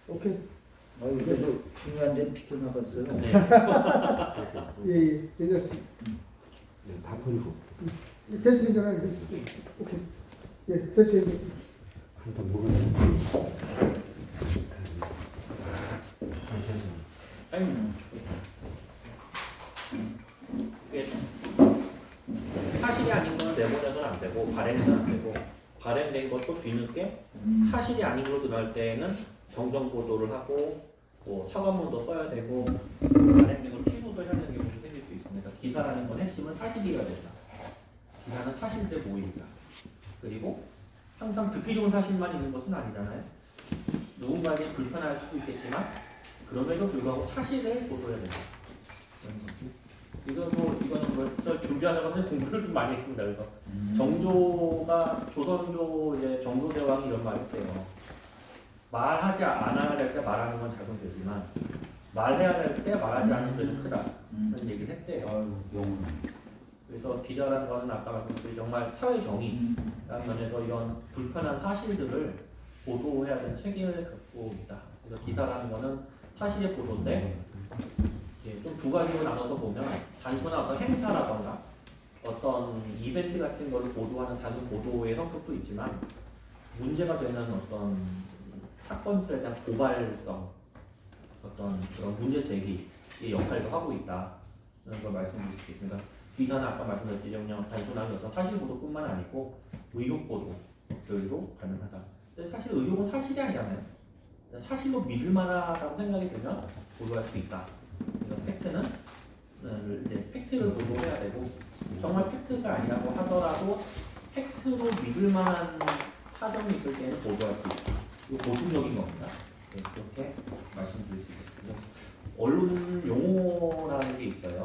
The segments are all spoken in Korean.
오케이. 아, 이게 뭐 중요한 데는 비켜나갔어요. 네. 예, 됐습니다. 네, 다 버리고 됐으니까 오케이. 예, 됐어요. 한번 먹었는데 아니, 이게 사실이 아닌 건 내보내서는 안 되고 발행해서는 안 되고 발행된 것도 뒤늦게 사실이 아닌 걸로 드러날 때에는 정정 보도를 하고 뭐 사과문도 써야 되고 발행된 걸 취소도 해야 되는 경우도 생길 수 있습니다. 기사라는 건 핵심은 사실이어야 된다. 기사는 사실대 모의이다. 그리고 항상 듣기 좋은 사실만 있는 것은 아니잖아요. 누군가에게 불편할 수도 있겠지만 그럼에도 불구하고 사실을 보도해야 된다. 이거는 저 준비하다가 사실 공부를 좀 많이 했습니다. 그래서 정조가 조선조 이제 정조대왕이 이런 말을 했대요. 말하지 않아야 될 때 말하는 건 작은 죄지만 말해야 될 때 말하지 않는 죄는 크다. 그런 얘기를 했대요. 아유, 영혼. 그래서 기자라는 거는 아까 말씀드린 정말 사회 정의라는 면에서 이런 불편한 사실들을 보도해야 되는 책임을 갖고 있다. 그래서 기사라는 거는 사실의 보도인데 좀 두 가지로 나눠서 보면 단순한 어떤 행사라던가 어떤 이벤트 같은 거를 보도하는 단순 보도의 성격도 있지만 문제가 되는 어떤 사건들에 대한 고발성 어떤 그런 문제 제기의 역할도 하고 있다는 걸 말씀드릴 수 있습니다. 기사는 아까 말씀드렸듯이 그냥 단순한 어떤 사실 보도뿐만 아니고 의혹 보도들도 가능하다. 근데 사실 의혹은 사실이 아니잖아요. 사실로 믿을 만하다고 생각이 들면 보도할 수 있다. 그래서 팩트는 이제 팩트를 보도해야 되고 정말 팩트가 아니라고 하더라도 팩트로 믿을 만한 사정이 있을 때는 보도할 수 있다. 이거 보수적인 겁니다. 네, 그렇게 말씀드릴 수 있겠고 언론 용어라는 게 있어요.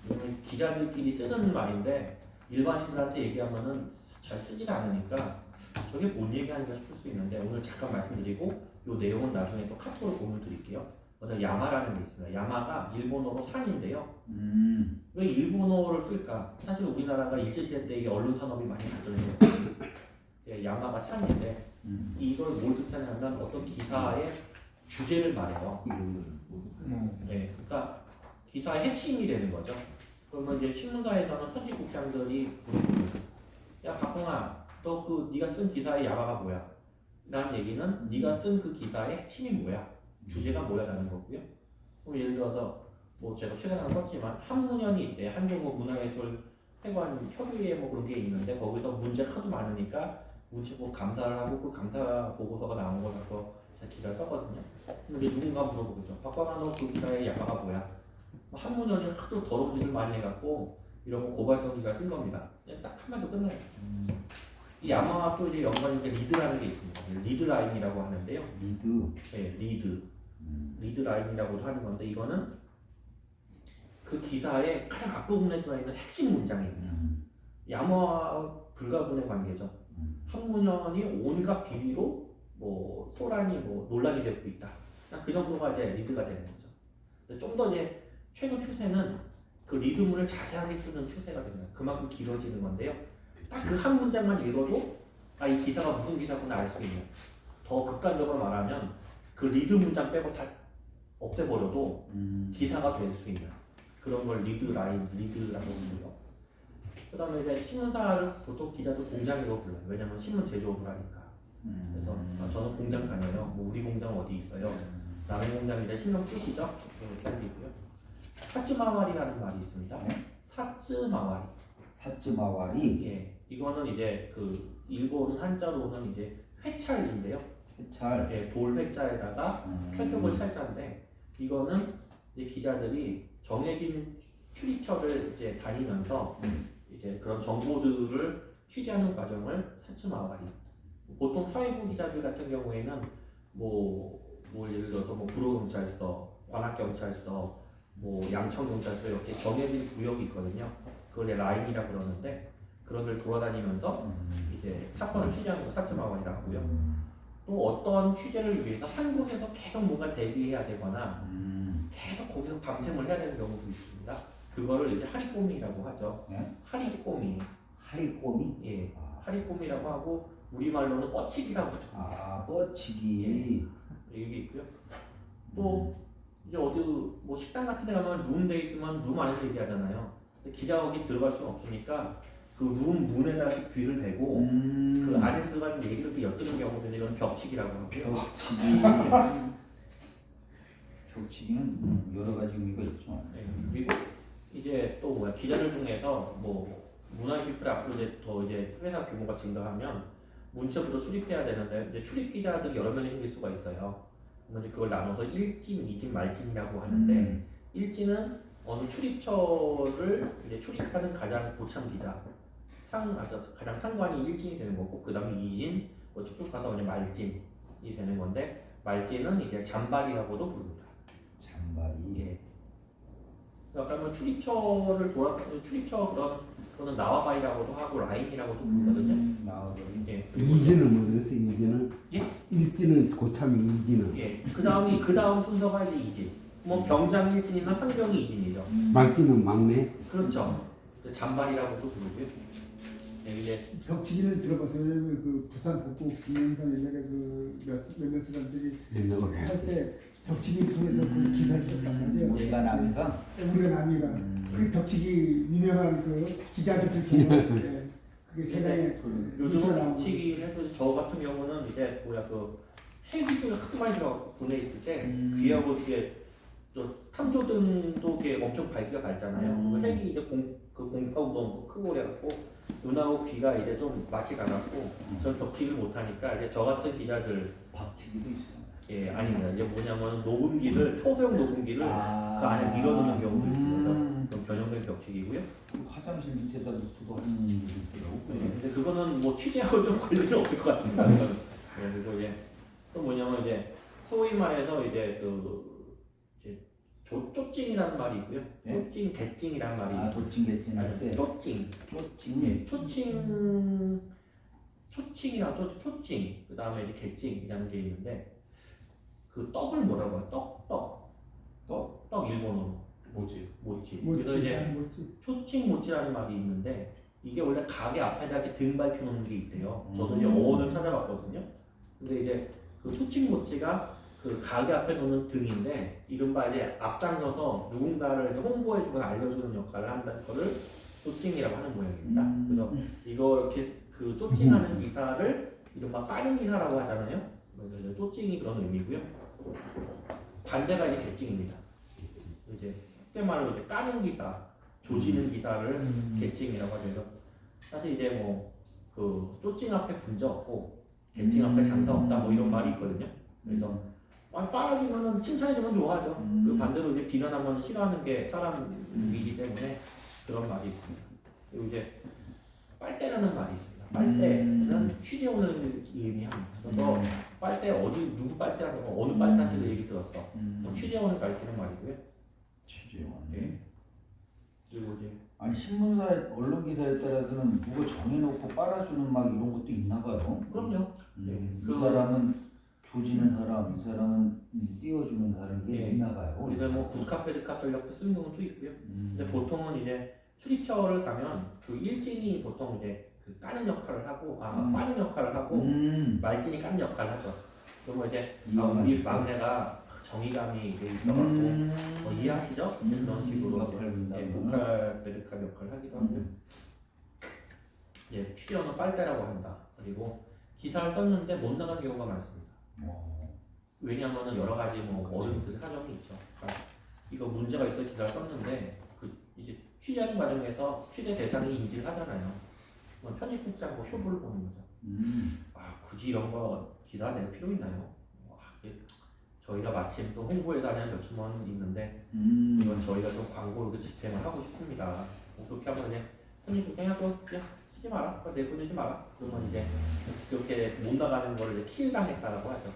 이거는 기자들끼리 쓰는 말인데 일반인들한테 얘기하면은 잘 쓰질 않으니까 저게 뭔 얘기하는가 싶을 수 있는데 오늘 잠깐 말씀드리고 이 내용은 나중에 또 카톡으로 공유 드릴게요. 먼저 야마라는 게 있습니다. 야마가 일본어로 산인데요. 왜 일본어를 쓸까? 사실 우리나라가 일제시대 때 이게 언론 산업이 많이 발전했어요. 야마가 산인데 이걸 뭘 뜻하냐면 어떤 기사의 주제를 말해요. 네, 그러니까 기사의 핵심이 되는 거죠. 그러면 이제 신문사에서는 편집국장들이 물어봅니다. 야 박홍아, 너 그 네가 쓴 기사의 야마가 뭐야? 라는 얘기는 네가 쓴 그 기사의 핵심이 뭐야? 주제가 뭐야라는 거고요. 그럼 예를 들어서 뭐 제가 최근에 하나 썼지만 한문현이 있대. 한국어 문화예술 회관 협의회 뭐 그런 게 있는데 거기서 문제가 하도 많으니까 문체부 감사를 하고 그 감사 보고서가 나온 걸 갖고 제가 기사를 썼거든요. 근데 누군가 물어보겠죠. 박광아 너 그 기사의 야마가 뭐야? 한문현이 하도 더러운 짓을 많이 해갖고 이런 거 고발성 기사를 쓴 겁니다. 딱 한마디로 끝나요. 이 야마와 또 이제 연관인 게 리드라는 게 있습니다. 리드 라인이라고 하는데요. 리드. 네, 리드 라인이라고도 하는 건데 이거는 그 기사의 가장 앞부분에 들어있는 핵심 문장입니다. 야마와 불가분의 관계죠. 한문현이 온갖 비리로 뭐 소란이 뭐 논란이 되고 있다. 그 정도가 이제 리드가 되는 거죠. 좀 더 이제 최근 추세는 그 리드문을 자세하게 쓰는 추세가 됩니다. 그만큼 길어지는 건데요. 딱 그 한 문장만 읽어도 아, 이 기사가 무슨 기사구나 알 수 있는. 더 극단적으로 말하면 그 리드 문장 빼고 다 없애버려도 기사가 될 수 있는 그런 걸 리드 라인, 리드라고 불러요. 그 다음에 이제 신문사를 보통 기자들 공장이라고 불러요. 왜냐면 신문 제조업을 하니까. 그래서 저는 공장 다녀요. 뭐 우리 공장 어디 있어요? 남의 공장인데 신문 뜻이죠? 이렇게 알리고요. 사츠마와리라는 말이 있습니다. 사츠마와리. 사츠마와리. 예, 이거는 이제 그 일본 한자로는 이제 회찰인데요. 회찰. 예, 돌 회자에다가 살펴볼 찰자인데 이거는 이제 기자들이 정해진 출입처를 이제 다니면서 이제 그런 정보들을 취재하는 과정을 사츠마와리. 보통 사회부 기자들 같은 경우에는 뭐 예를 들어서 뭐 부로경찰서, 관악경찰서, 뭐 양천경찰서 이렇게 정해진 구역이 있거든요. 그걸 라인이라 그러는데 그런 걸 돌아다니면서 이제 사건을 취재하는 거 사츠마와리라고 하고요. 또 어떤 취재를 위해서 한 곳에서 계속 뭔가 대기해야 되거나 계속 거기서 밤샘을 해야 되는 경우도 있습니다. 그거를 이제 하리꼬미라고 하죠. 네? 하리꼬미. 하리꼬미. 예, 하리꼬미라고 하고 우리말로는 뻗치기라고 하죠. 뻗치기. 이게 있고요. 또 이제 어디 뭐 식당 같은 데 가면 룸 돼 있으면 룸 안에서 얘기하잖아요. 근데 기자가 거기 들어갈 수는 없으니까 그 룸 문에다 귀를 대고 그 안에서 들어가는 얘기를 이렇게 엿드는 경우도 있는데 이건 벽치기라고 하고요. 벽치기. 벽치기는 여러 가지 의미가 있죠. 네. 그리고 이제 또 뭐야 기자들 중에서 뭐 문화의 피플이 앞으로 이제 더 이제 회사 규모가 증가하면 문체부도 출입해야 되는데 이제 출입 기자들이 여러 명이 생길 수가 있어요. 그러면 이제 그걸 나눠서 1진, 2진, 말진이라고 하는데 1진은 어느 출입처를 이제 출입하는 가장 고참 기자, 가장 상관이 1진이 되는 거고 그 다음에 2진, 뭐 쭉쭉 가서 그냥 말진이 되는 건데 말진은 이제 잔발이라고도 부릅니다. 잔발이. 예. 약간 뭐 출입처를 출입처 그런 나와바이라고도 하고 라인이라고도 부르거든요. 나와바이. 예. 이진은 뭐였어? 이진은? 예? 일진은 고참이 이진은. 예. 그 다음 순서가 이제 2진. 뭐 병장 1진이면 상병이 2진이죠. 말진은 막내. 그렇죠. 그 잔발이라고도 부르고요. 예, 이제 벽치기는 들어봤어요. 왜냐면 그 부산 북구 김영삼 옛날에 그 몇몇 사람들이 연락을 해. 할 때 벽치기 통해서 그 기사를 썼단 말이에요. 우리가 남이가 우리가 남이가 그 벽치기 유명한 그 기자들 들켜요. 네. 그게 세상에 요즘은 벽치기를 해도 저 같은 경우는 이제 뭐야 그 헬기술을 하도 많이 들어가고 군에 있을 때 귀하고 뒤에 저 탐조등도 이게 엄청 밝기가 밝잖아요. 그 헬기 이제 공파우도 너무 크고 그래갖고 눈하고 귀가 이제 좀 맛이 가갖고 전 벽치기를 못하니까 이제 저 같은 기자들 박치기도 있어요. 예 아닙니다. 이제 뭐냐면 녹음기를 초소형 녹음기를 그 안에 밀어넣는 경우도 있습니다. 그럼 변형된 벽치기고요. 화장실 밑에다 놓고도 하는 분들이 있더라고. 근데 그거는 뭐 취재하고 좀 관련이 없을 것 같습니다. 네, 그리고 이제 또 뭐냐면 이제 소위 말해서 이제 이제 쪼찡이라는 말이 있고요. 네? 쪼찡, 개찡이라는 말이 있어요. 도찐 개찐 할 때. 쪼찡. 도찐. 예, 초칭이랑 초칭. 그 다음에 이제 개찡이라는 게 있는데 그 떡을 뭐라고 해요? 떡 일본어로. 모찌. 그래서 이제 초칭 모찌라는 말이 있는데 이게 원래 가게 앞에다 이렇게 등 밝혀놓는 게 있대요. 저도 이제 어원을 찾아봤거든요. 근데 이제 그 초칭 모찌가 그 가게 앞에 놓는 등인데 이른바 이제 앞장서서 누군가를 이제 홍보해주거나 알려주는 역할을 한다는 거를 초칭이라고 하는 모양입니다. 그래서 이거 이렇게 그 초칭하는 기사를 이른바 까는 기사라고 하잖아요. 그래서 초칭이 그런 의미고요. 반대가 이제 개칭입니다. 이제 쉽게 말로 이제 까는 기사, 조지는 기사를 개칭이라고 하죠. 사실 이제 뭐 그 쪼칭 앞에 군자 없고 개칭 앞에 장사 없다 뭐 이런 말이 있거든요. 그래서 빨아주면은 칭찬해주면 좋아하죠. 그 반대로 이제 비난하면 싫어하는 게 사람이기 때문에 그런 말이 있습니다. 그리고 이제 빨대라는 말이 있습니다. 빨대는 취재원을 의미합니다. 그래서 빨대 어디 누구 빨대라는 거 어느 빨대한테도 얘기 들었어. 취재원을 가리키는 말이고요. 취재원. 예. 그리고 이제 아니 신문사에 언론 기사에 따라서는 누가 정해놓고 빨아주는 막 이런 것도 있나 봐요. 그럼요. 이 사람은 조지는 사람, 이 사람은 띄워주는 사람 이게 예. 있나 봐요. 그래서 뭐 굿캅 배드캅 전략도 쓰는 경우도 있고요. 근데 보통은 이제 출입처를 가면 그 일진이 보통 이제 그 까는 역할을 하고 빠는 역할을 하고 말진이 까는 역할을 하죠. 그러면 이제 우리 막내가 정의감이 이제 있어갖고 이해하시죠? 이런 식으로 이제 굿캅 배드캅 역할을 하기도 하고요. 예, 취재원은 빨대라고 한다. 그리고 기사를 썼는데 못 나가는 경우가 많습니다. 왜냐하면 여러 가지 뭐 어른들 사정이 있죠. 그러니까 이거 문제가 있어 기사를 썼는데 그 이제 취재하는 과정에서 취재 대상이 인지를 하잖아요. 편집국장 뭐 쇼부를 보는 거죠. 굳이 이런 거 기사 낼 필요 있나요? 저희가 마침 또 홍보에 다니는 몇천만 원 있는데 이건 저희가 좀 광고로 집행을 하고 싶습니다. 그렇게 하면 이제 편집국장이 그냥 쓰지 마라, 내보내지 마라. 그러면 이제 그렇게 못 나가는 거를 이제 킬 당했다라고 하죠.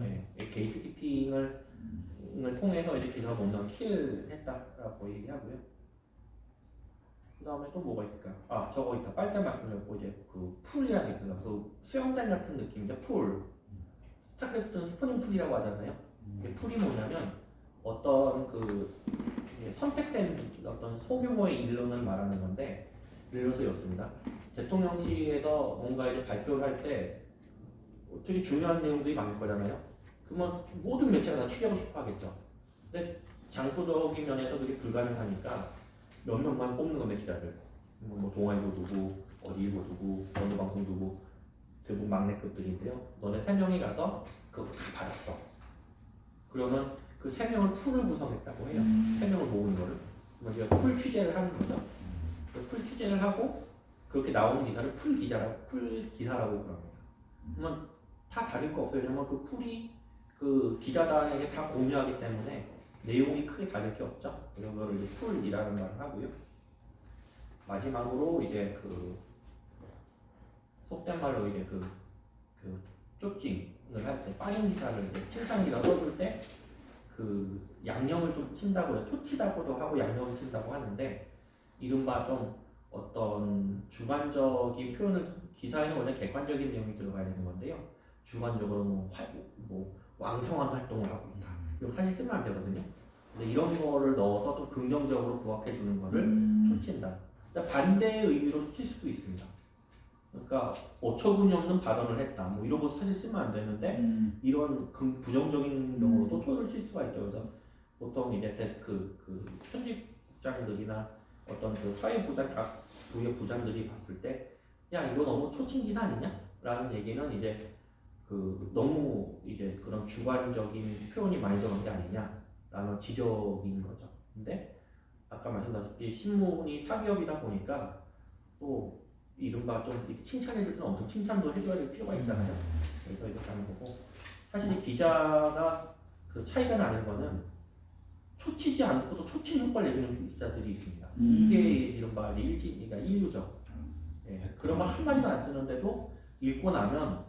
네, 게이트 키핑을 통해서 이제 기사가 못 나가 킬 했다라고 얘기하고요. 그 다음에 또 뭐가 있을까요? 저거 있다. 빨대 말씀드렸고 이제 그 풀이라는 게 있어요. 그래서 수영장 같은 느낌이죠. 풀. 스타크래프트는 스프링 풀이라고 하잖아요. 풀이 뭐냐면 어떤 그 선택된 어떤 소규모의 인론을 말하는 건데 예를 들어서 이렇습니다. 대통령실에서 뭔가 이제 발표를 할 때 되게 중요한 내용들이 많을 거잖아요. 그러면 모든 매체가 다 취재하고 싶어 하겠죠. 근데 장소적인 면에서 그게 불가능하니까 몇 명만 뽑는 겁니다. 기자들. 뭐 동아일보 두고 어디일보 두고 어느 방송 두고 대부분 막내급들인데요. 너네 3명이 가서 그거 다 받았어. 그러면 그 3명을 풀을 구성했다고 해요. 3명을 모으는 거를. 그러면 우리가 풀 취재를 하는 거죠. 풀 취재를 하고 그렇게 나오는 기사를 풀 기사라고 그럽니다. 그러면 다 다를 거 없어요. 왜냐면 그 풀이 그 기자단에게 다 공유하기 때문에 내용이 크게 다를 게 없죠. 이런 거를 이제 풀이라는 말을 하고요. 마지막으로 이제 그 속된 말로 이제 그 쪼찡을 할 때 빠진 기사를 이제 칭찬 기사 써줄 때 그 양념을 좀 친다고 해요. 토치다고도 하고 양념을 친다고 하는데 이른바 좀 어떤 주관적인 표현을 기사에는 원래 객관적인 내용이 들어가야 되는 건데요. 주관적으로 뭐 왕성한 활동을 하고 있다. 이거 사실 쓰면 안 되거든요. 근데 이런 거를 넣어서 좀 긍정적으로 부각해 주는 거를 토친다. 반대의 의미로 토칠 수도 있습니다. 그러니까 어처구니 없는 발언을 했다. 뭐 이런 거 사실 쓰면 안 되는데 이런 부정적인 용어로 토를 칠 수가 있죠. 그래서 보통 이제 데스크 그 편집장들이나 어떤 그 사회부장 각 부의 부장들이 봤을 때, 야 이거 너무 초친 기사 아니냐?라는 얘기는 이제 그 너무 이제 그런 주관적인 표현이 많이 들어간 게 아니냐라는 지적인 거죠. 근데 아까 말씀드렸다시피 신문이 사기업이다 보니까 또 이른바 좀 이렇게 칭찬해줄 때는 엄청 칭찬도 해줘야 될 필요가 있잖아요. 그래서 이렇게 하는 거고, 사실 이 기자가 그 차이가 나는 거는 초치지 않고도 초친 효과를 내주는 기자들이 있습니다. 이게 이른바 그러니까 인류죠. 예, 그런 말 한마디도 안 쓰는데도 읽고 나면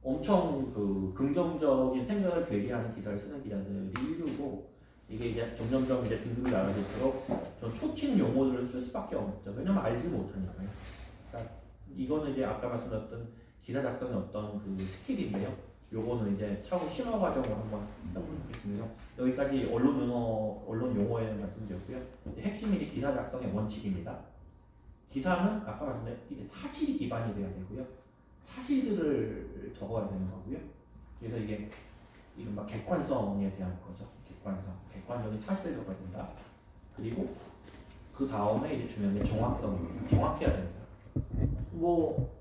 엄청 그 긍정적인 생각을 들게 하는 기사를 쓰는 기자들이 인류고, 이게 이제 점점점 이제 등급이 낮아질수록 좀 초친 용어들을 쓸 수밖에 없죠. 왜냐면 알지 못하니까요. 그러니까 이거는 이제 아까 말씀드렸던 기사 작성의 어떤 그 스킬인데요. 요거는 이제 차후 심화 과정으로 한번 해보도록 하겠습니다. 여기까지 언론 용어에 말씀드렸고요. 핵심이 이제 기사 작성의 원칙입니다. 기사는 아까 말씀드린 이제 사실이 기반이 돼야 되고요. 사실들을 적어야 되는 거고요. 그래서 이게 이른바 객관성에 대한 거죠. 객관적인 사실을 적어야 된다. 그리고 그 다음에 이제 중요한 게 정확성입니다. 정확해야 됩니다. 뭐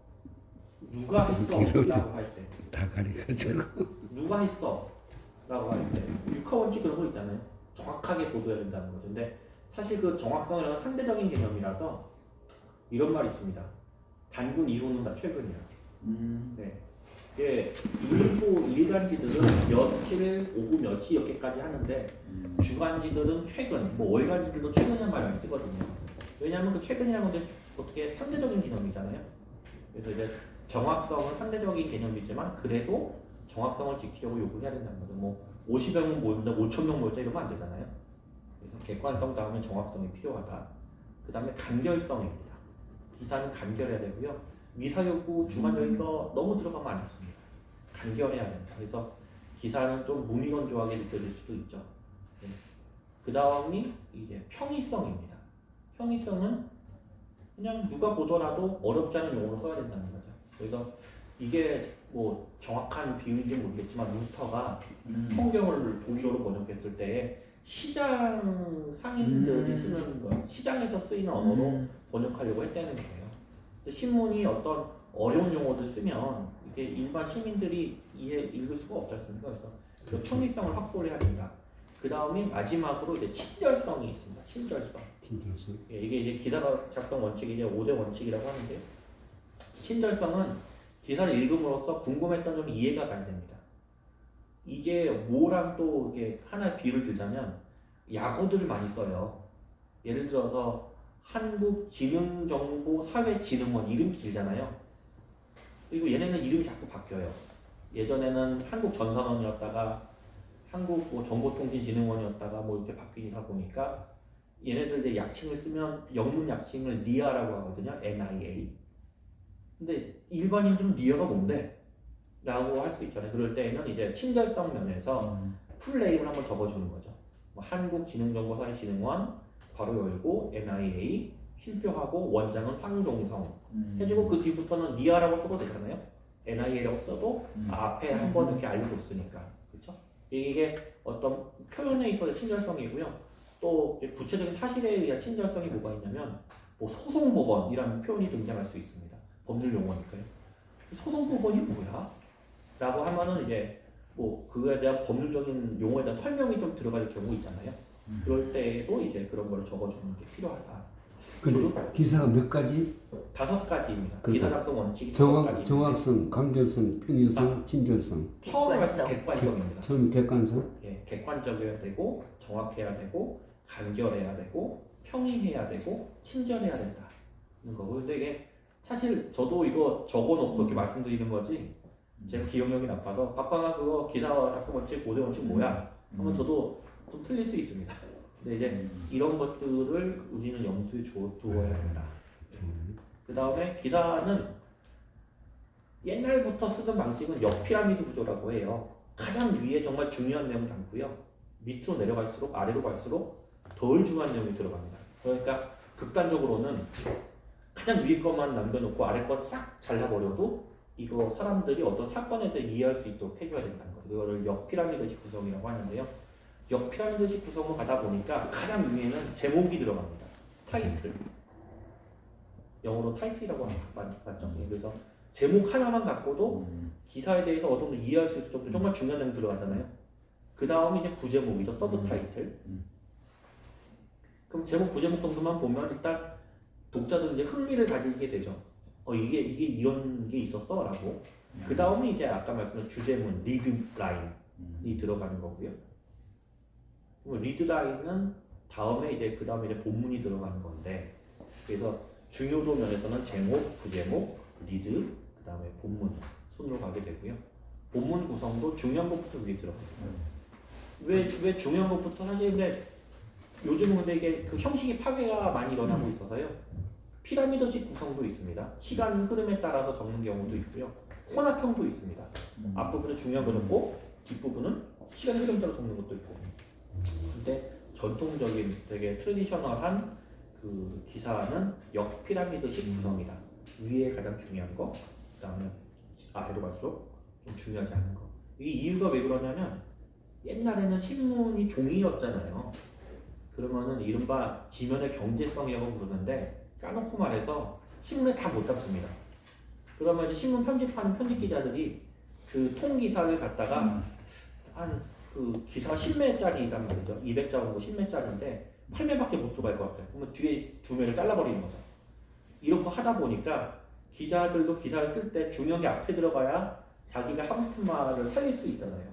누가 했어라고 할 때, 다 가리가지고. 누가 했어라고 할 때 육하원칙 그런 거 있잖아요. 정확하게 보도해야 된다는 거죠. 근데 사실 그 정확성이라는 상대적인 개념이라서 이런 말이 있습니다. 단군 이후는 다 최근이야. 네. 예, 일부 일간지들은 며칠 오후 몇 시 이렇게까지 하는데 주간지들은 최근, 뭐 월간지들도 최근이라는 말을 많이 쓰거든요. 왜냐하면 그 최근이라는 건 어떻게 상대적인 개념이잖아요. 그래서 이제 정확성은 상대적인 개념이지만 그래도 정확성을 지키려고 요구를 해야 된다는 거죠. 뭐 50명 모였는데 5,000명 모였다 이러면 안 되잖아요. 그래서 객관성 다음에 정확성이 필요하다. 그 다음에 간결성입니다. 기사는 간결해야 되고요. 미사여구 주관적인 거 너무 들어가면 안 좋습니다. 간결해야 된다. 그래서 기사는 좀 무미건조하게 느껴질 수도 있죠. 네. 그 다음이 이제 평이성입니다. 평이성은 그냥 누가 보더라도 어렵지 않은 용어로 써야 된다는 거죠. 그래서 이게 뭐 정확한 비유인지 모르겠지만 루터가 성경을 독일어로 번역했을 때 시장 상인들이 쓰는 거, 시장에서 쓰이는 언어로 번역하려고 했다는 거예요. 신문이 어떤 어려운 용어를 쓰면 이게 일반 시민들이 읽을 수가 없지 않습니까? 그래서 그 평이성을 확보를 해야 된다. 그 다음에 마지막으로 이제 친절성이 있습니다. 친절성. 예, 이게 이제 기사 작성 원칙이 이제 5대 원칙이라고 하는데, 친절성은 기사를 읽음으로써 궁금했던 점이 이해가 가야 됩니다. 이게 뭐랑 또 이게 하나 비유를 들자면 약어들을 많이 써요. 예를 들어서 한국지능정보사회진흥원 이름이 길잖아요. 그리고 얘네는 이름이 자꾸 바뀌어요. 예전에는 한국전산원이었다가 한국 뭐 정보통신진흥원이었다가 뭐 이렇게 바뀌다 보니까 얘네들 이제 약칭을 쓰면 영문 약칭을 니아라고 하거든요. NIA. 근데 일반인들은 니아가 뭔데? 라고 할 수 있잖아요. 그럴 때에는 이제 친절성 면에서 풀네임을 한번 적어주는 거죠. 뭐 한국지능정보사회진흥원 바로 열고 NIA 실표하고 원장은 황종성 해주고 그 뒤부터는 니아라고 써도 되잖아요. NIA라고 써도 앞에 한번 이렇게 알려줬으니까. 그렇죠? 이게 어떤 표현에 있어서 친절성이고요. 또 이제 구체적인 사실에 의한 친절성이 뭐가 있냐면 뭐 소송법원이라는 표현이 등장할 수 있습니다. 법률 용어니까요. 소송법원이 뭐야? 라고 하면은 이제 뭐 그거에 대한 법률적인 용어에 대한 설명이 좀 들어갈 경우 있잖아요. 그럴 때에도 이제 그런 걸 적어주는 게 필요하다. 근데 기사가 몇 가지? 5가지입니다. 그러니까 기사 작성 원칙이 5가지입니다. 정확성, 간결성, 편의성, 친절성. 처음에 말씀 객관적입니다. 처음 객관성. 예, 객관적이어야 되고 정확해야 되고 간결해야 되고 평이해야 되고 친절해야 된다는 거고. 근데 이게 사실 저도 이거 적어놓고 이렇게 말씀드리는 거지 제가 기억력이 나빠서 박방아 그거 기사 작성 원칙 5대 원칙 뭐야? 하면 저도 좀 틀릴 수 있습니다. 근데 이제 이런 것들을 우리는 염두에 두어야 된다. 그 다음에 기사는 옛날부터 쓰던 방식은 역피라미드 구조라고 해요. 가장 위에 정말 중요한 내용을 담고요. 밑으로 내려갈수록 아래로 갈수록 덜 중요한 내용이 들어갑니다. 그러니까 극단적으로는 가장 위에 것만 남겨놓고 아래 것 싹 잘라버려도 이거 사람들이 어떤 사건에 대해 이해할 수 있도록 해줘야 된다는 거죠. 이거를 역피라미드식 구성이라고 하는데요. 역피라미드식 구성을 가다 보니까 가장 위에는 제목이 들어갑니다. 타이틀. 영어로 타이틀이라고 맞죠. 그래서 제목 하나만 갖고도 기사에 대해서 어느 정도 이해할 수 있을 정도 정말 중요한 내용 들어가잖아요. 그 다음에 이제 부제목이죠. 서브 타이틀. 그럼 제목, 부제목 정도만 보면 일단 독자들은 이제 흥미를 가지게 되죠. 이게 이런 게 있었어라고. 그 다음에 이제 아까 말씀드린 주제문, 리드 라인이 들어가는 거고요. 리드 라인은 다음에 이제 그 다음에 이제 본문이 들어가는 건데, 그래서 중요도 면에서는 제목, 부제목, 리드, 그 다음에 본문 순으로 가게 되고요. 본문 구성도 중요한 것부터 위에 들어가요. 왜 중요한 것부터 사실 근데 요즘은 근데 이게 그 형식이 파괴가 많이 일어나고 있어서요. 피라미드식 구성도 있습니다. 시간 흐름에 따라서 적는 경우도 있고요. 혼합형도 있습니다. 앞부분은 중요한 거 적고 뒷부분은 시간 흐름 따라 적는 것도 있고. 근데 전통적인 되게 트레디셔널한 그 기사는 역피라미드식 구성이다. 위에 가장 중요한 거, 그 다음에 아래로 갈수록 좀 중요하지 않은 거. 이 이유가 왜 그러냐면 옛날에는 신문이 종이였잖아요. 그러면은 이른바 지면의 경제성이라고 부르는데 까놓고 말해서 신문에 다 못 담습니다. 그러면 이제 신문 편집하는 편집 기자들이 그 통기사를 갖다가 한 그 기사가 10매짜리란 말이죠. 200자고 10매짜리인데 8매밖에 못 들어갈 것 같아요. 그러면 뒤에 2매를 잘라버리는 거죠. 이런 거 하다 보니까 기자들도 기사를 쓸 때 중요한 게 앞에 들어가야 자기가 하고 싶은 말을 살릴 수 있잖아요.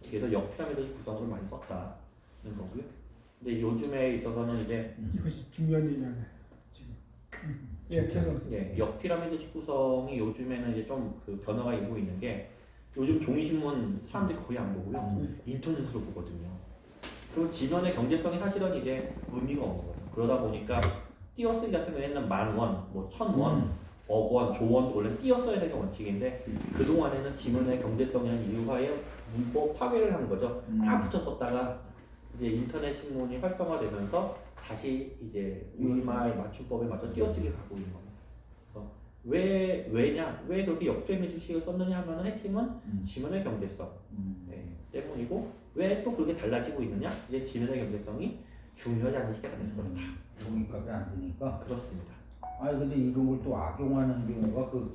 그래서 역피라미드 구성을 많이 썼다는 거고요. 근데 요즘에 있어서는 이제 이것이 중요한 얘기하네 지금. 예, 계속. 예, 역피라미드식 구성이 요즘에는 이제 좀 그 변화가 일고 있는 게 요즘 종이신문 사람들이 거의 안 보고요. 인터넷으로 보거든요. 그리고 지면의 경제성이 사실은 이제 의미가 없는 거예요. 그러다 보니까 띄어쓰기 같은 경우에는 10,000원, 뭐 1,000원, 억원, 조원 원래 띄어써야 되는 원칙인데 그동안에는 지면의 경제성이라는 이유하에 문법 파괴를 한 거죠. 다 붙여 썼다가 이제 인터넷 신문이 활성화되면서 다시 이제 우리말 맞춤법에 맞춰 띄어쓰기 가고 있는 겁니다. 그래서 왜 그렇게 역피라미드식을 썼느냐 하면은 핵심은 지면의 경제성 때문이고 왜 또 그렇게 달라지고 있느냐? 이제 지면의 경제성이 중요하지 않은 시대가 돼서 그렇다. 종이값이 안 드니까. 그렇습니다. 아니 근데 이런 걸 또 악용하는 경우가 그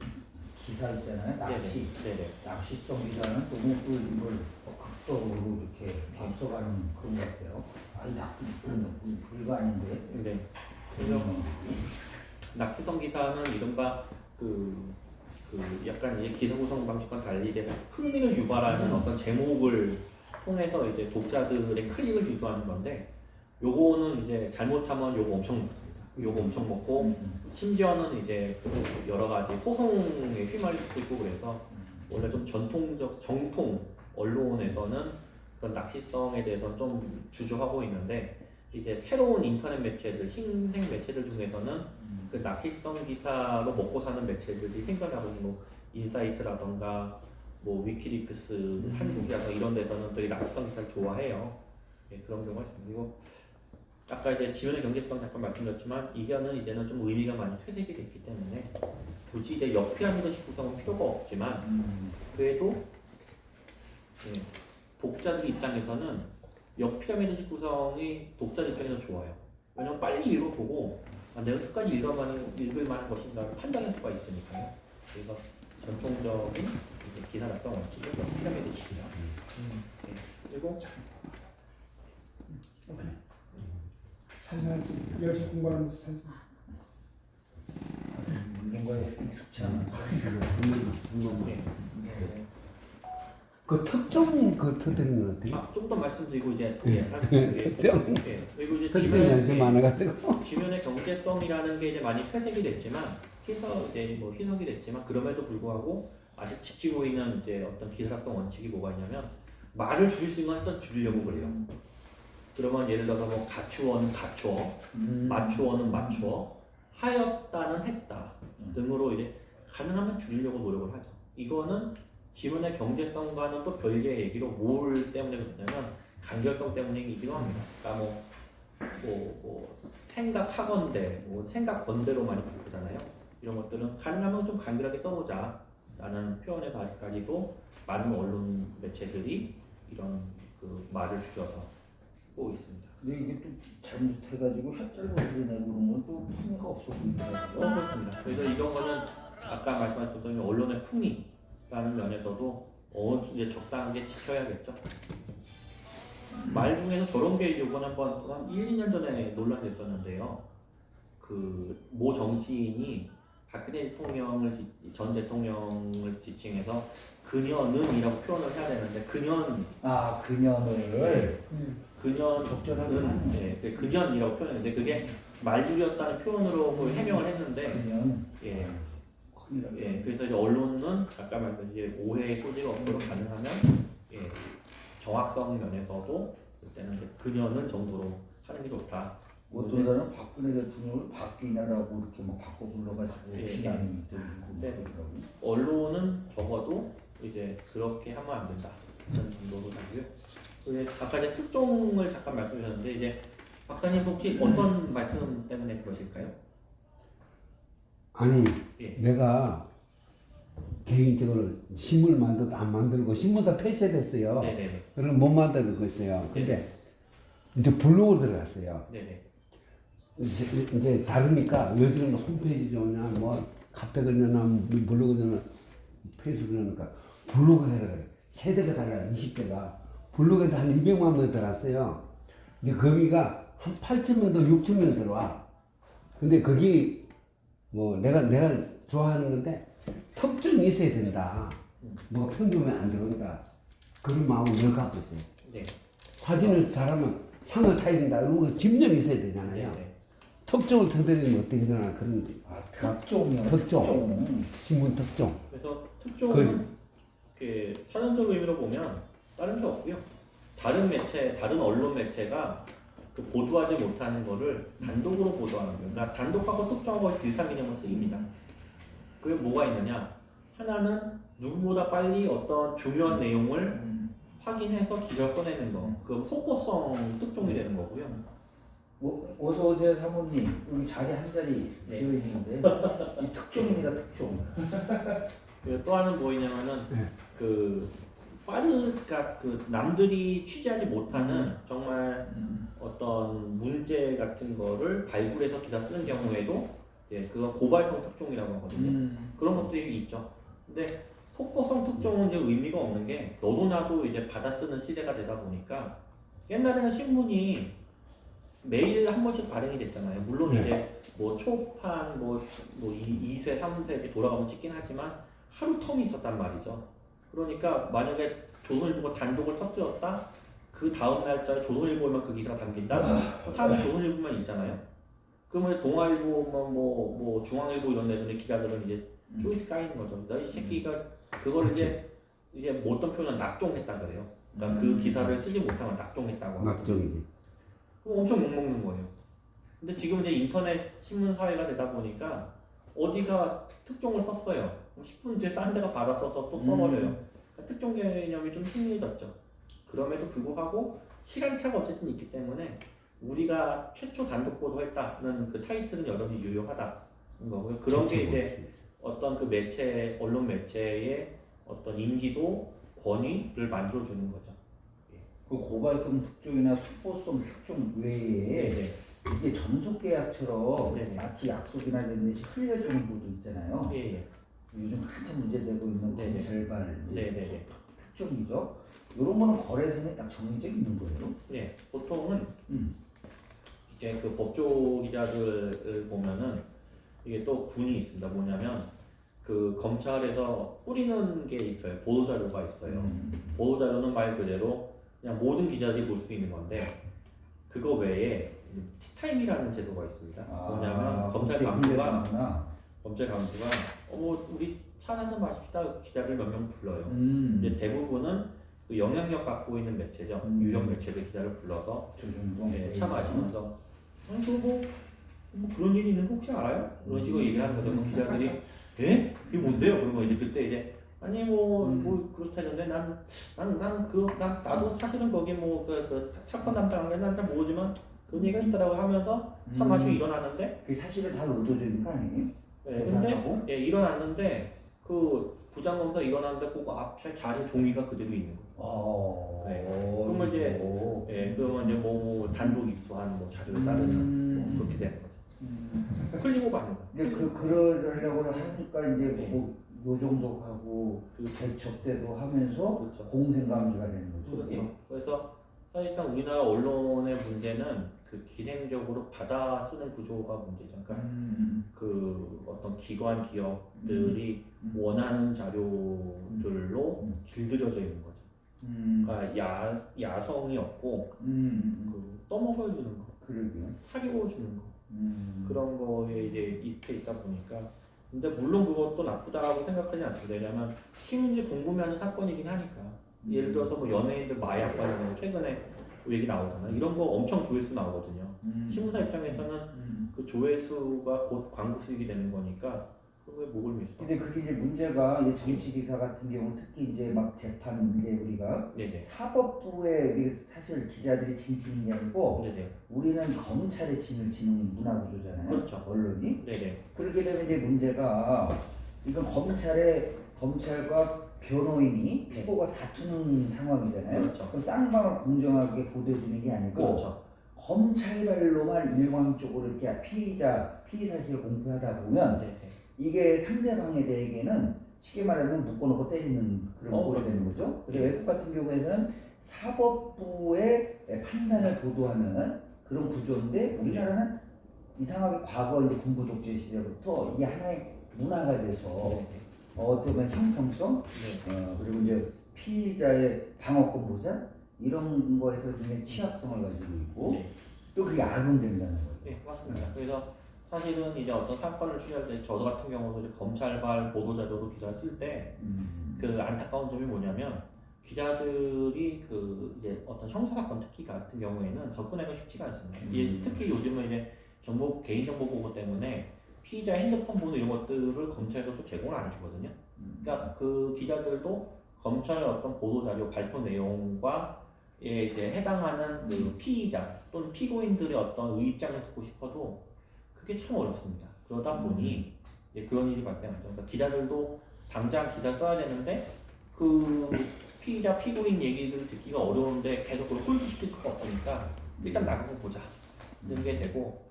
기사 있잖아요. 낚시. 네네. 낚시성 기사는 너무 또 이걸 극적으로 이렇게 앞서가는 그런 것 같아요. 아니 불가 아닌데. 네. 그래서 낚시성 기사는 이른바 그 약간 이제 기사 구성 방식과 달리 이제 흥미를 유발하는 어떤 제목을 통해서 이제 독자들의 클릭을 유도하는 건데 요거는 이제 잘못하면 요거 엄청 먹습니다. 요거 엄청 먹고 심지어는 이제 여러 가지 소송에 휘말릴 수도 있고 그래서 원래 좀 정통 언론에서는 그런 낚시성에 대해서 좀 주저하고 있는데 이제 새로운 인터넷 매체들, 신생 매체들 중에서는 그 낚시성 기사로 먹고 사는 매체들이 생겨나고 뭐 인사이트라던가 뭐 위키리크스, 한국이라던가 이런 데서는 되게 낚시성 기사를 좋아해요. 예, 그런 경우가 있습니다. 그리고 아까 이제 지면의 경제성 잠깐 말씀드렸지만 이거는 이제는 좀 의미가 많이 퇴색이 됐기 때문에 굳이 이제 역피라미드식 구성은 필요가 없지만 그래도 독자들 입장에서는 역피라미드식 구성이 독자들 입장에서 좋아요. 왜냐면 빨리 읽어보고 내가 끝까지 읽을 만한 것인가 판단할 수가 있으니까요. 그래서 전통적인 이제 기사 작성 원칙은 역피라미드식이다. 네. 그리고 산산지 열심히 공부하는 산산. 이런 거에 익숙치 않아. 네. 그 특정 그 터뜨리는 것 같아요. 좀 더 말씀드리고 이제 특정 그리고 이제 특정 연습 많아가지고. 지면의 경제성이라는 게 이제 많이 퇴색이 됐지만 희석이 됐지만 그럼에도 불구하고 아직 지키고 있는 이제 어떤 기사작성 원칙이 뭐가 있냐면 말을 줄일 수 있는 건 일단 줄이려고 그래요. 그러면 예를 들어서 뭐 가추어는 가추어, 맞추어는 맞추어, 하였다는 했다 등으로 이제 가능하면 줄이려고 노력을 하죠. 이거는 지문의 경제성과는 또 별개의 얘기로 뭘 때문에 그러냐면 간결성 때문이기도 합니다. 그러니까 뭐 생각하건대, 뭐 생각건대로 많이 바꾸잖아요. 이런 것들은 가능하면 좀 간결하게 써보자라는 표현에서 아직까지도 많은 언론 매체들이 이런 그 말을 줄여서 쓰고 있습니다. 근데 이게 또 잘못해가지고 혓짧은 소리 내고 그런 건 또 풍미가 없어 보이더라고요. 그렇습니다. 그래서 이런 거는 아까 말씀하셨던 언론의 품위라는 면에서도 이제 적당하게 지켜야겠죠. 말 중에서 저런 게 요번 한 1, 2년 전에 논란이 됐었는데요. 그 모 정치인이 박근혜 전 대통령을 지칭해서 그녀는이라고 표현을 해야 되는데 그년을 적절하게 네, 그년이라고 표현했는데 그게 말줄이었다는 표현으로 거의 해명을 했는데 그년 그래서 이제 언론은 아까 말한 이제 오해의 소지가 없도록 가능하면 정확성 면에서도 그때는 이제 그녀는 정도로 하는 게 좋다. 어떤 사람은 박근혜 대통령을 박기나라고 이렇게 막 바꿔 불러가지고 시간이 들고 그러더라고요. 언론은 적어도 이제 그렇게 하면 안 된다. 이런 정도로 하고요. 아까 이제 특종을 잠깐 말씀하셨는데 이제 박사님 혹시 어떤 말씀 때문에 그러실까요? 아니 예. 내가 개인적으로 신문을 만들고 안 만들고 신문사 폐쇄됐어요. 네네네. 그럼 못 만들고 있어요. 근데 이제 블로그 들어갔어요. 네네. 이제 다르니까 요즘은 홈페이지나 뭐 카페그나 블로그나 페이스북이니까 블로그 해라 그래. 세대가 달라요. 20대가 블로그에도 한 200만 명 들어왔어요. 근데 거기가 한 8천 명도 6천 명 들어와. 근데 거기 뭐 내가 좋아하는 건데 특징이 있어야 된다. 뭐가 평균에 안 들어온다. 그런 마음을 늘 갖고 있어요. 네. 사진을 잘하면 상을 타야 된다. 이런 거 집념이 있어야 되잖아요. 네네. 특종을 터뜨리면 어떻게 되나 그런 특종이요. 특종. 신문 특종. 그래서 특종은 사전적 의미로 보면 다른 게 없고요. 다른 언론 매체가 그 보도하지 못하는 거를 단독으로 보도하는 거예요. 그러니까 단독하고 특종하고 비슷한 개념을 쓰입니다. 그게 뭐가 있느냐? 하나는 누구보다 빨리 어떤 중요한 내용을 확인해서 기사를 써내는 거. 그 속보성 특종이 되는 거고요. 어서 오세요 사모님. 여기 자리 한 자리 비어 있는데 이 특종입니다 특종. 그리고 또 하나는 뭐냐면은 그러니까 그 남들이 취재하지 못하는 정말 어떤 문제 같은 거를 발굴해서 기사 쓰는 경우에도 그건 고발성 특종이라고 하거든요. 그런 것들이 있죠. 근데 속보성 특종은 이제 의미가 없는 게 너도 나도 이제 받아 쓰는 시대가 되다 보니까 옛날에는 신문이 매일 한 번씩 발행이 됐잖아요. 물론 이제 뭐 초판 뭐 2세, 3세 이렇게 돌아가면 찍긴 하지만 하루 텀이 있었단 말이죠. 그러니까 만약에 조선일보가 단독을 터뜨렸다, 그 다음 날짜에 조선일보에만 그 기사가 담긴다. 사람이 조선일보만 읽잖아요. 그러면 동아일보, 뭐 중앙일보 이런 데들의 기자들은 이제 쪼이트 까이는 거죠. 너 이 새끼가 그걸 이제 뭐 어떤 표현은 낙종했다 그래요. 그러니까 그 기사를 쓰지 못하면 낙종했다고. 낙종이지. 그럼 엄청 욕먹는 거예요. 근데 지금 이제 인터넷 신문 사회가 되다 보니까 어디가 특종을 썼어요. 10분 뒤에 딴 데가 받아 써서 또 써버려요. 그러니까 특종 개념이 좀 희미해졌죠. 그럼에도 불구하고 시간차가 어쨌든 있기 때문에 우리가 최초 단독 보도했다는 그 타이틀은 여전히 유효하다는 거고요. 그런 게 이제 어떤 그 언론 매체의 어떤 인지도, 권위를 만들어주는 거죠. 그 고발성 특종이나 속보성 특종 외에 네네. 이게 전속 계약처럼 네네. 마치 약속이나 이런 듯이 흘려주는 것도 있잖아요. 예. 요즘 한참 문제되고 있는 네네. 검찰발 네네네. 특종이죠. 이런 거는 거래선에 딱 정해져 있는 거예요. 예. 보통은 음. 이제 그 법조 기자들을 보면은 이게 또 군이 있습니다. 뭐냐면 그 검찰에서 뿌리는 게 있어요. 보도자료가 있어요. 보도자료는 말 그대로 그냥 모든 기자들이 볼 수 있는 건데 그거 외에 티타임이라는 제도가 있습니다. 뭐냐면 검찰 감사가 뭐 우리 차 한잔 마십시다 기자를 몇 명 불러요. 근데 대부분은 그 영향력 갖고 있는 매체죠. 유력 매체들 기자를 불러서 차 마시면서 아니 뭐 그런 일이 있는 거 혹시 알아요? 그런 식으로 얘기를 하는 거죠. 그럼 기자들이 예? 그게 뭔데요? 그러면 이제 그때 이제 아니 뭐 그렇다는데 나도 사실은 거기 그 사건 담당한 게 난 잘 모르지만 그런 얘기가 있더라고 하면서 차 마시고 일어나는데 그 사실은 다 의도적인 거 아니에요? 예, 근데 일어났는데 그 부장검사 일어났는데 그거 앞에 자리 종이가 그대로 있는 거예요. 네. 그러면 이제 그러면 이제 뭐 단독 입수한 뭐 자료를 따르는 뭐 그렇게 되는 거죠. 흘리고 가는 거. 근데 그러려고 하니까 이제 네. 뭐 요정독하고 접대도 하면서 그렇죠. 공생관계가 되는 거죠. 그렇죠. 그래서 사실상 우리나라 언론의 문제는 그 기생적으로 받아 쓰는 구조가 문제죠. 그러니까 그 어떤 기관 기업들이 원하는 자료들로 길들여져 있는 거죠. 그러니까 야성이 없고 그 떠먹여 주는 거, 그러게요. 사리고 주는 거 그런 거에 이제 입혀 있다 보니까 근데 물론 그것도 나쁘다고 생각하지 않습니다. 왜냐하면 시민들이 궁금해하는 사건이긴 하니까 예를 들어서 뭐 연예인들 마약 관련해서 최근에 얘기 나오잖아요. 이런 거 엄청 조회수 나오거든요. 신문사 입장에서는 그 조회수가 곧 광고 수익이 되는 거니까 그거에 목을 맸어. 근데 그게 이제 문제가 이제 정치 기사 같은 경우 특히 이제 막 재판 이제 우리가 네네. 사법부에 이게 사실 기자들이 진치는 게 아니고 네네. 우리는 검찰의 진을 치는 문화 구조잖아요. 그렇죠. 언론이. 네네. 그렇게 되면 이제 문제가 이건 검찰과 변호인이 피고가 다투는 상황이잖아요. 그렇죠. 그럼 쌍방을 공정하게 보도해주는 게 아니고 그렇죠. 검찰발로만 일방적으로 이렇게 피의 사실을 공표하다 보면 네네. 이게 상대방에 대해서는 쉽게 말하면 묶어놓고 때리는 그런 꼴이 되는 거죠. 근데 외국 같은 경우에는 사법부의 판단을 보도하는 그런 구조인데 우리나라는 이상하게 과거 이제 군부 독재 시대부터 이게 하나의 문화가 돼서 어떻게 보면 형평성 그리고 이제 피의자의 방어권 보장 이런 거에서 굉장히 취약성을 가지고 있고 또 그게 악용된다는 거예요. 네, 맞습니다. 그래서 사실은 이제 어떤 사건을 취재할 때 저도 같은 경우도 이제 검찰발 보도자료로 기사를 쓸 때 그 안타까운 점이 뭐냐면 기자들이 그 이제 어떤 형사 사건 특히 같은 경우에는 접근하기가 쉽지가 않습니다. 이게 특히 요즘은 이제 개인정보 보호 때문에 피의자 핸드폰 번호 이런 것들을 검찰에서 또 제공을 안 해주거든요. 그러니까 그 기자들도 검찰의 어떤 보도자료 발표 내용과 이제 해당하는 그 피의자 또는 피고인들의 어떤 의입장을 듣고 싶어도 그게 참 어렵습니다. 그러다 보니 그런 일이 발생하죠. 그러니까 기자들도 당장 기사 써야 되는데 그 피의자 피고인 얘기를 듣기가 어려운데 계속 그걸 홀드시킬 수가 없으니까 일단 나가고 보자 이런 게 되고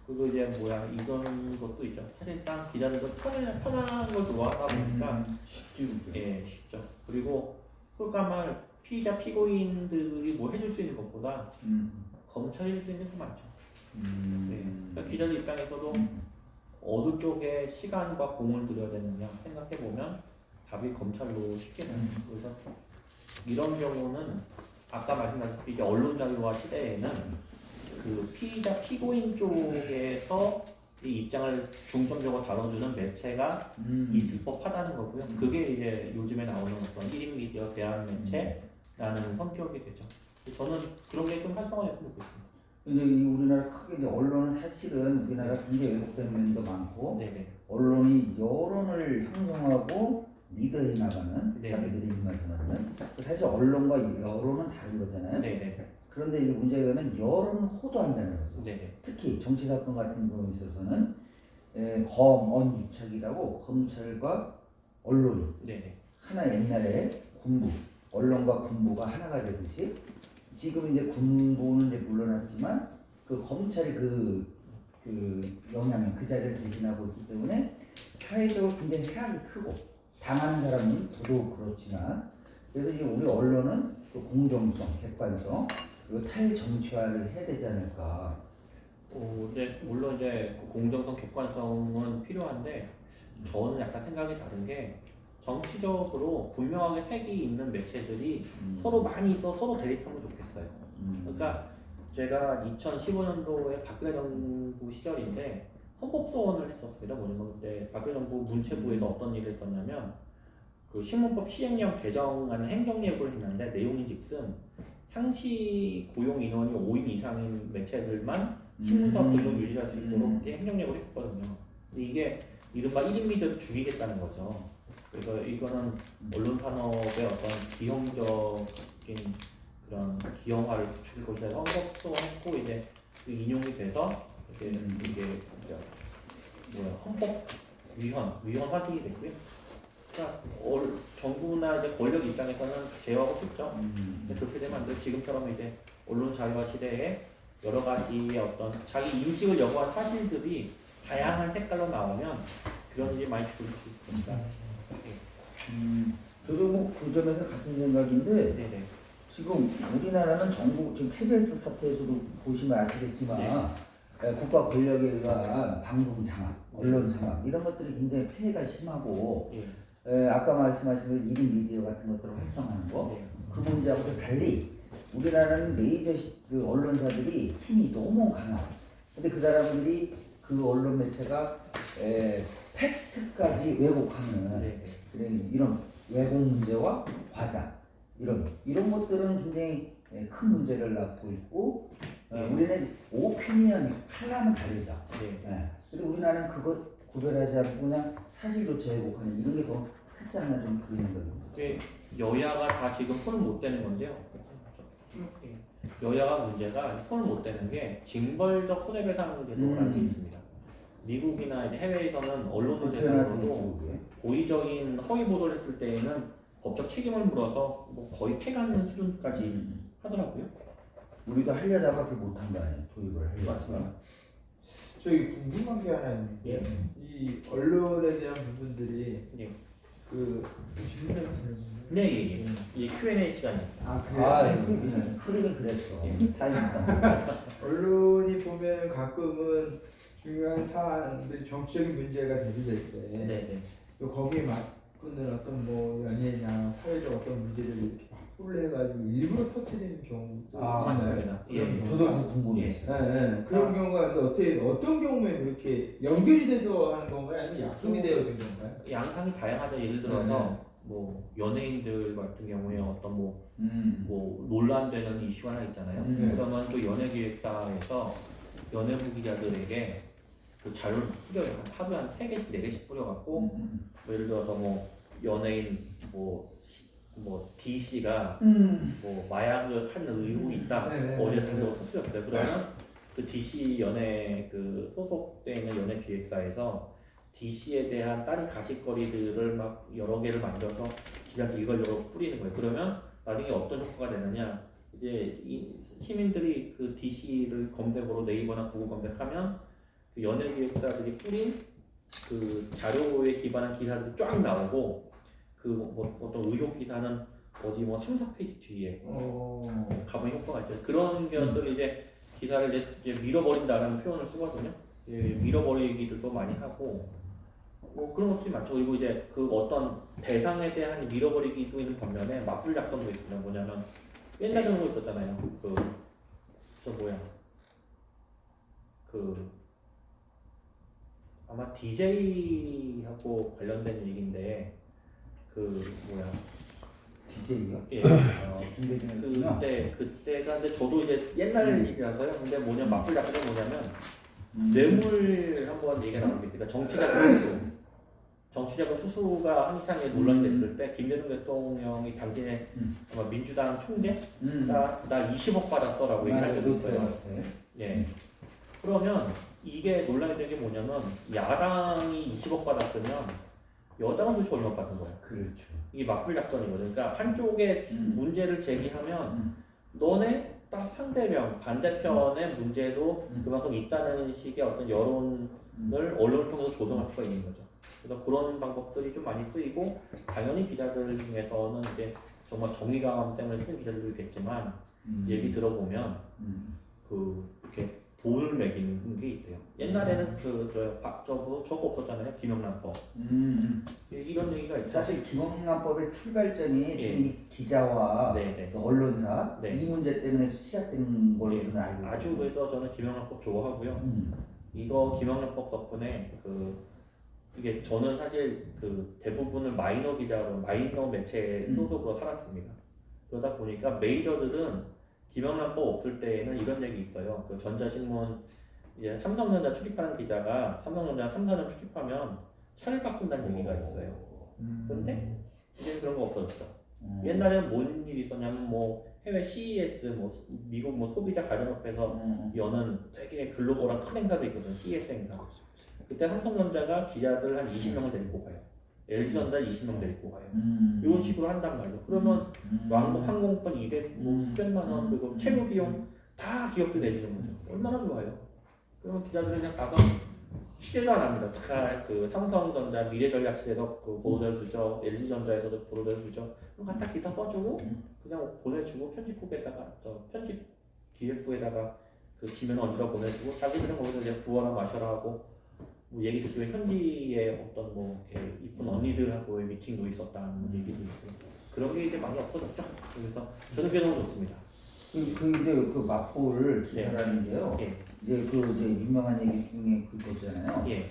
그리고 이제 이런 것도 있죠. 사실상 기자들도 편안한 걸 좋아하다 보니까 쉽죠. 그리고 그러니까 피의자 피고인들이 뭐 해줄 수 있는 것보다 검찰이 해줄 수 있는 게 많죠. 그러니까 기자들 입장에서도 어느 쪽에 시간과 공을 들여야 되느냐 생각해 보면 답이 검찰로 쉽게 나요. 그래서 이런 경우는 아까 말씀드렸듯이 이제 언론 자유화 시대에는 그 피의자 피고인 쪽에서 이 입장을 중점적으로 다뤄주는 매체가 있을 법하다는 거고요. 그게 이제 요즘에 나오는 어떤 1인 미디어 대한 매체라는 성격이 되죠. 저는 그런 게 좀 활성화됐으면 좋겠습니다. 근데 이 우리나라 크게 이제 언론은 사실은 우리나라 굉장히 왜곡된 면도 많고 네네. 언론이 여론을 형성하고 리더해 나가는 네. 자기들이 임하는 사실 언론과 여론은 다른 거잖아요. 네네. 그런데 이제 문제가 되면 여론을 호도한다는 거죠. 네네. 특히 정치 사건 같은 경우에 있어서는 검언유착이라고 검찰과 언론이 네네. 하나 옛날에 군부 언론과 군부가 하나가 되듯이 지금 이제 군보는 이제 물러났지만 그 검찰이 그 영향을 그 자리를 대신하고 있기 때문에 사회적으로 굉장히 해악이 크고 당하는 사람은 더더욱 그렇지만 그래서 이제 우리 언론은 그 공정성, 객관성 그리고 탈정치화를 해야 되지 않을까. 이제 물론 이제 그 공정성, 객관성은 필요한데 저는 약간 생각이 다른 게 정치적으로 분명하게 색이 있는 매체들이 서로 많이 있어 서로 대립하면 좋겠어요. 그러니까 제가 2015년도에 박근혜 정부 시절인데 헌법소원을 했었습니다. 뭐냐면 그때 박근혜 정부 문체부에서 어떤 일을 했었냐면 그 신문법 시행령 개정하는 행정예고를 했는데 내용인즉슨 상시 고용 인원이 5인 이상인 매체들만 신문사 고용 유지할 수 있도록 이렇게 행정예고를 했었거든요. 근데 이게 이른바 1인 미디어를 죽이겠다는 거죠. 그래서 이거는 언론 산업의 어떤 비용적인 그런 기형화를 부추길 것이다. 헌법소원했고 이제 그 인용이 돼서 이게 헌법 위헌 확인이 됐고요. 그러니까 정부나 이제 권력 입장에서는 제어하고 싶죠. 그렇게 되면 안 돼. 지금처럼 이제 언론 자유화 시대에 여러 가지의 어떤 자기 인식을 여부한 사실들이 다양한 색깔로 나오면 그런 일이 많이 줄일 수 있을 겁니다. 저도 뭐 그 점에서 같은 생각인데 네네. 지금 우리나라는 정부 지금 KBS 사태에서도 보시면 아시겠지만 국가 권력에 의한 방송 장악, 언론 장악 이런 것들이 굉장히 폐해가 심하고 아까 말씀하신 그 1인 미디어 같은 것들을 활성화하는 거 그 문제하고 달리 우리나라는 메이저 그 언론사들이 힘이 너무 강하고 근데 그 사람들이 그 언론 매체가 팩트까지 왜곡하는 이런 왜곡 문제와 과장 이런 것들은 굉장히 큰 문제를 낳고 있고 우리는 오피니언 칼럼은 다르죠. 그리고 우리나라는 그것 구별하지 않고 그냥 사실조차 왜곡하는 이런 게 더 크지 않나 좀 보이는 거예요. 여야가 다 지금 손을 못 대는 건데요. 여야가 문제가 손을 못 대는 게 징벌적 손해배상 제도라는 게 있습니다. 미국이나 이제 해외에서는 언론을 대상으로도 고의적인 허위 보도를 했을 때에는 법적 책임을 물어서 뭐 거의 폐가는 수준까지 하더라고요. 우리도 하려다가 그걸 못한 거 아니에요? 도입을 하려다가. 맞습니다. 저희 궁금한 게 하나 있는데 이 언론에 대한 부분들이 그 질문을 하시는 네, 이 Q&A 시간입니다. 흐름이 그랬어. 다행이다. 언론이 보면 가끔은 중요한 사안들 정치적인 문제가 제기될 때 거기에 맞붙는 어떤 뭐 연예나 사회적 어떤 문제를 이렇게 확보를 해가지고 일부러 터뜨리는 경우 맞습니다. 저도 궁금했어요. 그런 경우가 어떤 경우에 그렇게 연결이 돼서 하는 건가요? 아니면 약속이 되어진 건가요? 양상이 다양하죠. 예를 들어서 뭐 연예인들 같은 경우에 어떤 뭐 논란되는 이슈가 하나 있잖아요. 그러면 그 연예기획사에서 연예부 기자들에게 그 자료를 뿌려요. 하루에 한 3개씩 4개씩 뿌려갖고 뭐 예를 들어서 뭐 연예인 뭐 D씨가 뭐 마약을 한 의혹이 있다. 어디에 단독으로 터뜨렸어요. 그러면 그 D씨 연예 그 소속되어 있는 연예 기획사에서 D씨에 대한 다른 가십거리들을 막 여러 개를 만들어서 기자한테 이걸 뿌리는 거예요. 그러면 나중에 어떤 효과가 되느냐? 이제 시민들이 그 D씨를 검색어로 네이버나 구글 검색하면 그 연예 기획사들이 뿌린 그 자료에 기반한 기사들이 쫙 나오고 그 뭐 어떤 의혹 기사는 어디 뭐 3-4페이지 뒤에 가본 효과가 있죠. 그런 것들을 이제 기사를 이제 밀어버린다라는 표현을 쓰거든요. 밀어버리기들도 많이 하고 뭐 그런 것들이 많죠. 그리고 이제 그 어떤 대상에 대한 밀어버리기도 있는 반면에 맞불 작전도 있습니다. 뭐냐면 옛날 그런 거 있었잖아요. 아마 DJ하고 관련된 얘기인데 DJ요? 예. 그때가 근데 저도 이제 옛날 일이라서요. 근데 맞불 작전이 뭐냐면 뇌물 한번 얘기가 나온 게 있으니까 정치자금 수수가 한창 논란이 됐을 때 김대중 대통령이 당시에 아마 민주당 총재 나 20억 받았어라고 얘기를 한 적이 있어요. 그러면 이게 논란이 된 게 뭐냐면 야당이 20억 받았으면 여당은 도대체 얼마 받은 거야? 그렇죠. 이게 맞불 작전이거든요. 그러니까 한쪽에 문제를 제기하면 너네 딱 상대면 반대편의 문제도 그만큼 있다는 식의 어떤 여론을 언론을 통해서 조성할 수가 있는 거죠. 그래서 그런 방법들이 좀 많이 쓰이고 당연히 기자들 중에서는 이제 정말 정의감 때문에 쓰는 기자들도 있겠지만 얘기 들어보면 그 이렇게 돈을 매기는 게 있대요. 옛날에는 저거 없었잖아요. 김영란법. 이런 얘기가 있어요. 사실 김영란법의 출발점이 예. 지금 이 기자와 네. 그 언론사 네. 이 문제 때문에 시작된 걸로 저는 알고 있거든요. 아주 그래서 저는 김영란법 좋아하고요. 이거 김영란법 덕분에 이게 저는 사실 대부분을 마이너 기자로 마이너 매체 소속으로 살았습니다. 그러다 보니까 메이저들은 김영란법 없을 때에는 이런 얘기 있어요. 그 전자신문 이제 삼성전자 출입하는 기자가 삼성전자 3, 4년 출입하면 차를 바꾼다는 얘기가 있어요. 근데 이제 그런 거 없어졌죠. 옛날에는 뭔 일이 있었냐면 뭐 해외 CES 미국 소비자 가전협회에서 여는 되게 글로벌한 큰 행사도 있거든. CES 행사. 그때 삼성전자가 기자들 한 20명을 데리고 가요. LG전자 20명 데리고 가요. 이런 식으로 한단 말이죠. 그러면 왕복 항공권 200, 수백만 원, 그리고 체류 비용 다 기업도 내주는 거죠. 얼마나 좋아요. 그러면 기자들은 그냥 가서 취재도 안 합니다. 다 삼성전자 미래전략실에서 보도를 주죠. LG전자에서도 보도를 주죠. 그럼 갖다 기사 써주고 그냥 보내주고 편집국에다가 편집 기획부에다가 지면 얹어 보내주고 자기들은 거기서 이제 부어라 마셔라 하고 얘기 듣기에 현지에 어떤 이렇게 이쁜 언니들하고의 미팅도 있었다는 얘기도 있고 그런 게 이제 많이 없어졌죠. 그래서 저는 그게 너무 좋습니다. 이제 그 마포를 기사라는 게요. 예. 이제 이제 유명한 얘기 중에 그거잖아요. 예.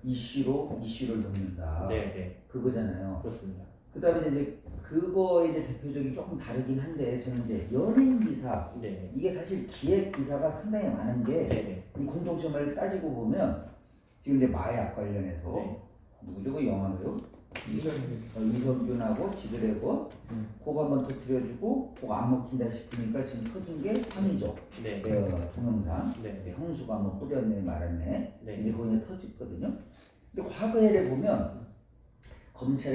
이슈를 넣는다. 네. 그거잖아요. 그렇습니다. 그다음에 이제 그거의 이제 대표적인 조금 다르긴 한데 저는 이제 연예인 기사 네. 이게 사실 기획 기사가 상당히 많은 게 네. 이 공통점을 따지고 보면 지금 이제 마약 관련해서 네. 누구죠 그 영화 배우 이선균하고 지드래곤 그거 한번 터뜨려주고 그거 안 먹힌다 싶으니까 지금 터진 게 황이죠. 네. 동영상 네. 형수가 뭐 뿌렸네 말았네 네. 이제 거기에 터졌거든요. 근데 과거에를 보면 검찰이